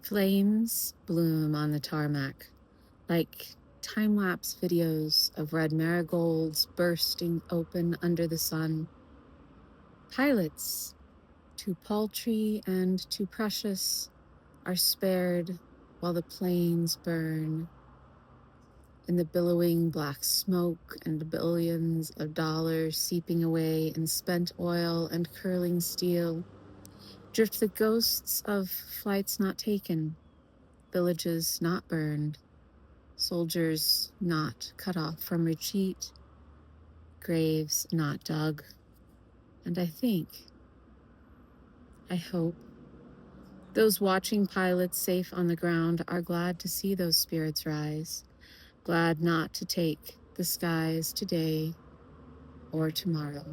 Flames bloom on the tarmac, like time-lapse videos of red marigolds bursting open under the sun. Pilots, too paltry and too precious, are spared while the planes burn. In the billowing black smoke and billions of dollars seeping away in spent oil and curling steel, drift the ghosts of flights not taken, villages not burned, soldiers not cut off from retreat, graves not dug. And I hope, those watching pilots safe on the ground are glad to see those spirits rise, glad not to take the skies today or tomorrow.